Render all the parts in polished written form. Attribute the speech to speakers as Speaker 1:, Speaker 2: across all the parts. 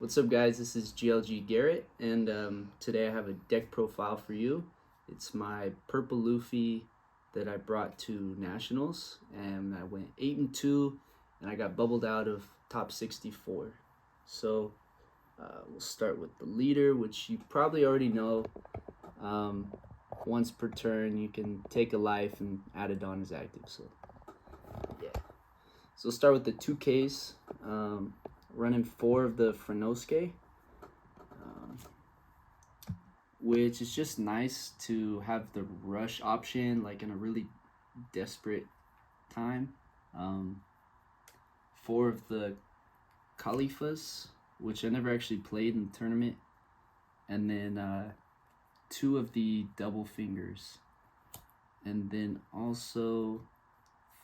Speaker 1: What's up, guys? This is GLG Garret, and today I have a deck profile for you. It's my Purple Luffy that I brought to Nationals, and I went 8-2, and I got bubbled out of top 64. So we'll start with the leader, which you probably already know. Once per turn, you can take a life and add it on as active. So yeah. So we'll start with the 2Ks. Running 4 of the Frenosuke, which is just nice to have the rush option, like in a really desperate time. 4 of the Califas, which I never actually played in the tournament, and then 2 of the Double Fingers, and then also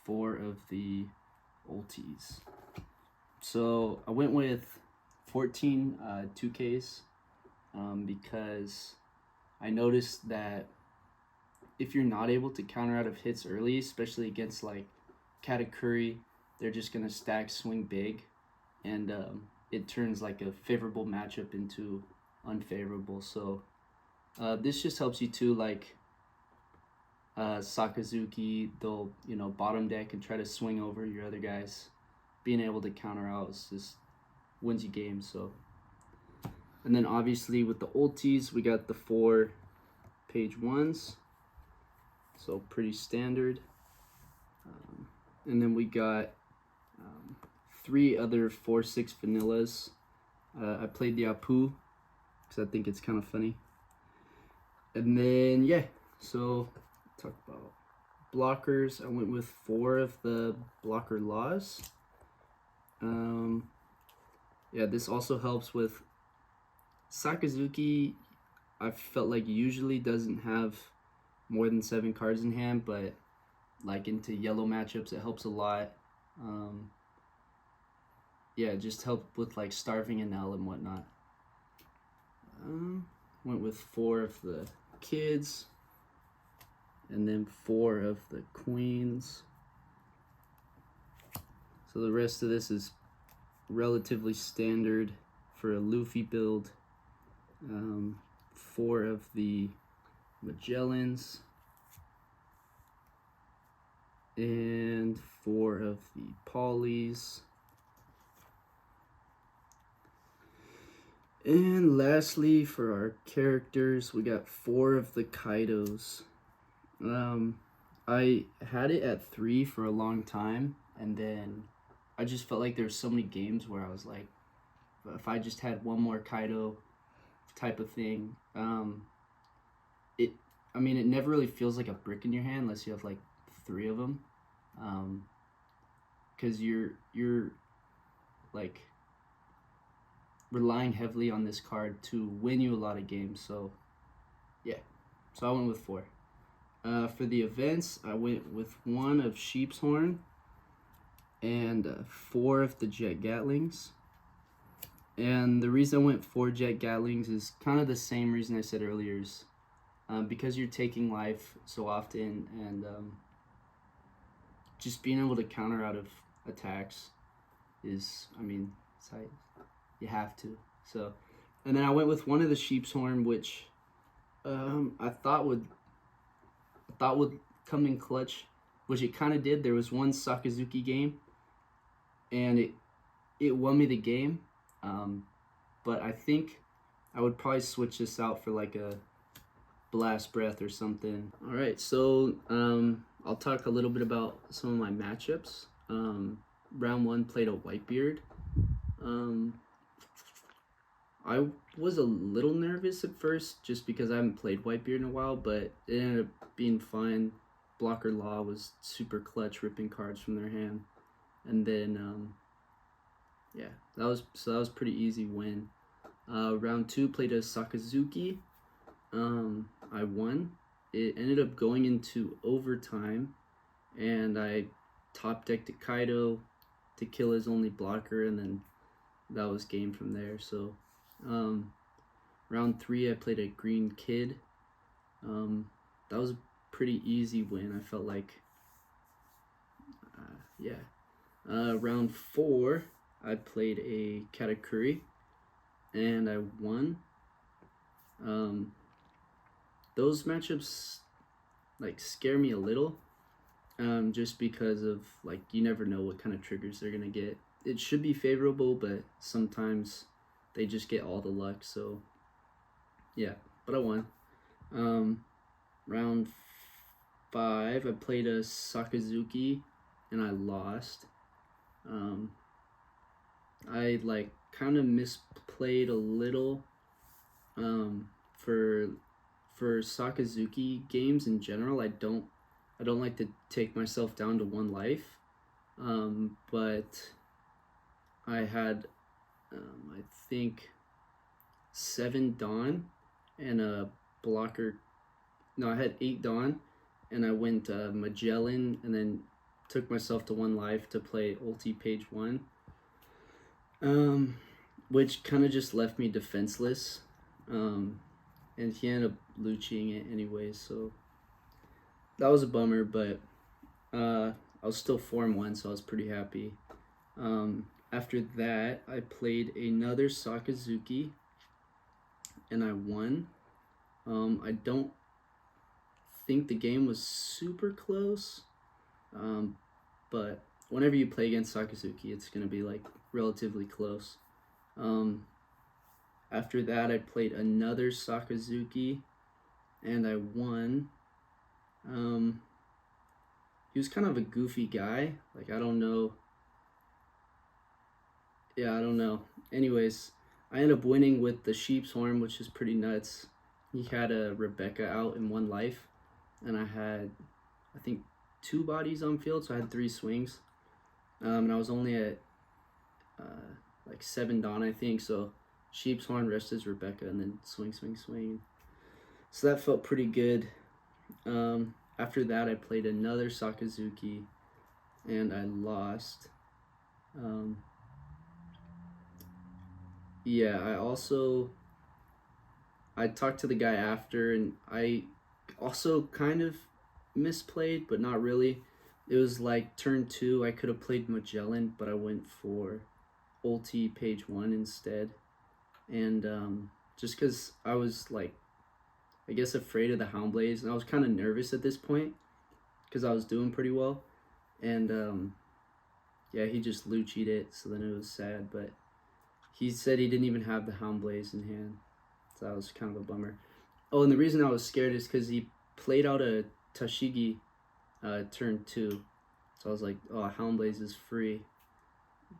Speaker 1: 4 of the Ultis. So I went with 14 2Ks because I noticed that if you're not able to counter out of hits early, especially against like Katakuri, they're just gonna stack swing big, and it turns like a favorable matchup into unfavorable. So this just helps you too, like Sakazuki, they'll bottom deck and try to swing over your other guys. Being able to counter out is just wins you games. So, and then obviously with the ultis, we got the 4 page 1s, so pretty standard. And then we got 3 other 4/6 vanillas. I played the Apu because I think it's kind of funny. And then yeah, so talk about blockers. I went with 4 of the blocker laws. Yeah, this also helps with Sakazuki. I felt like usually doesn't have more than 7 cards in hand, but like into yellow matchups, it helps a lot. Yeah, it just helped with like starving an L and whatnot. Went with 4 of the kids, and then 4 of the queens. So the rest of this is relatively standard for a Luffy build. 4 of the Magellans and 4 of the Polys. And lastly, for our characters, we got 4 of the Kaidos. I had it at 3 for a long time, and then I just felt like there were so many games where I was like, if I just had one more Kaido type of thing, it never really feels like a brick in your hand unless you have like 3 of them, because you're like relying heavily on this card to win you a lot of games. So yeah, so I went with 4. For the events, I went with 1 of Sheep's Horn and 4 of the Jet Gatlings. And the reason I went 4 Jet Gatlings is kind of the same reason I said earlier, is because you're taking life so often, and just being able to counter out of attacks is, it's how you have to. So, and then I went with 1 of the Sheep's Horn, which I thought would come in clutch, which it kind of did. There was one Sakazuki game, and it won me the game. But I think I would probably switch this out for like a Blast Breath or something. All right, so I'll talk a little bit about some of my matchups. Round 1 played a Whitebeard. I was a little nervous at first just because I haven't played Whitebeard in a while, but it ended up being fine. Blocker Law was super clutch, ripping cards from their hand. And then yeah, that was pretty easy win. Round 2 played a Sakazuki. I won. It ended up going into overtime, and I top decked a Kaido to kill his only blocker, and then that was game from there. So round 3 I played a Green Kid. That was a pretty easy win, I felt like. Yeah. Round 4 I played a Katakuri. and I won. Those matchups like scare me a little, just because of like you never know what kind of triggers they're gonna get. It should be favorable, but sometimes they just get all the luck. So yeah, but I won. Round 5, I played a Sakazuki and I lost. I like kind of misplayed a little. For Sakazuki games in general, I don't like to take myself down to 1 life. But I had I think 7 Dawn and a blocker. No, I had 8 Dawn, and I went Magellan, and then took myself to 1 life to play ulti page 1, which kind of just left me defenseless. And he ended up luching it anyways, so that was a bummer, but I was still 4-1, so I was pretty happy. After that, I played another Sakazuki, and I won. I don't think the game was super close, but whenever you play against Sakazuki, it's going to be like relatively close. After that, I played another Sakazuki, and I won. He was kind of a goofy guy. Like, I don't know. Yeah, I don't know. Anyways, I ended up winning with the Sheep's Horn, which is pretty nuts. He had a Rebecca out in 1 life, and I had, I think, 2 bodies on field, so I had 3 swings. And I was only at like 7 Dawn, I think, so Sheep's Horn, rest is Rebecca, and then swing, swing, swing. So that felt pretty good. After that, I played another Sakazuki, and I lost. Yeah, I talked to the guy after, and I also kind of misplayed, but not really. It was like turn 2, I could have played Magellan, but I went for ulti page 1 instead. And just because I was like, I guess, afraid of the Hound Blaze, and I was kind of nervous at this point because I was doing pretty well. And yeah, he just luchied it, so then it was sad, but he said he didn't even have the Hound Blaze in hand, so that was kind of a bummer. Oh, and the reason I was scared is because he played out a Tashigi turn 2, so I was like, oh, Hound Blaze is free.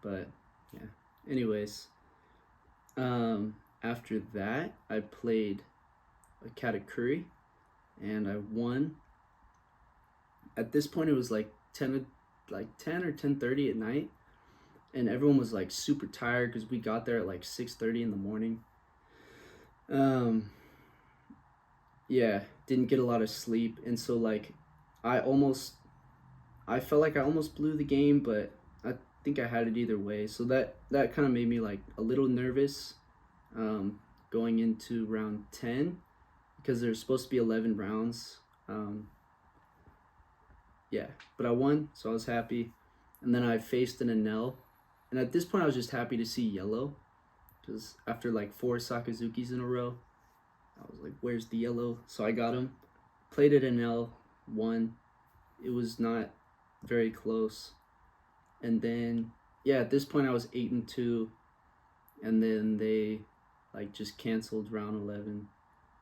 Speaker 1: But yeah, anyways, after that, I played a Katakuri, and I won. At this point, it was like 10 or 10:30 at night, and everyone was like super tired because we got there at like 6:30 in the morning. Yeah, didn't get a lot of sleep, and so like I felt like I almost blew the game, but I think I had it either way. So that kind of made me like a little nervous going into round 10, because there's supposed to be 11 rounds. Yeah, but I won, so I was happy. And then I faced an Enel, and at this point I was just happy to see yellow, because after like 4 Sakazukis in a row, I was like, where's the yellow? So I got him, played at Enel, won. It was not very close. And then, yeah, at this point I was 8-2, and then they like just canceled round 11.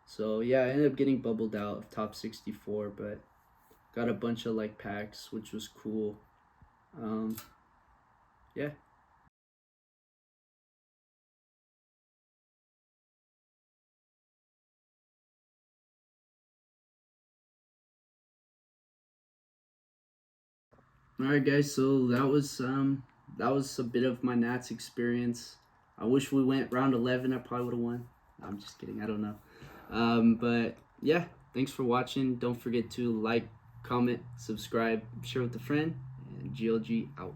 Speaker 1: So yeah, I ended up getting bubbled out of top 64, but got a bunch of like packs, which was cool. Yeah. All right, guys. So that was a bit of my Nats experience. I wish we went round 11. I probably would have won. No, I'm just kidding. I don't know. But yeah, thanks for watching. Don't forget to like, comment, subscribe, share with a friend, and GLG out.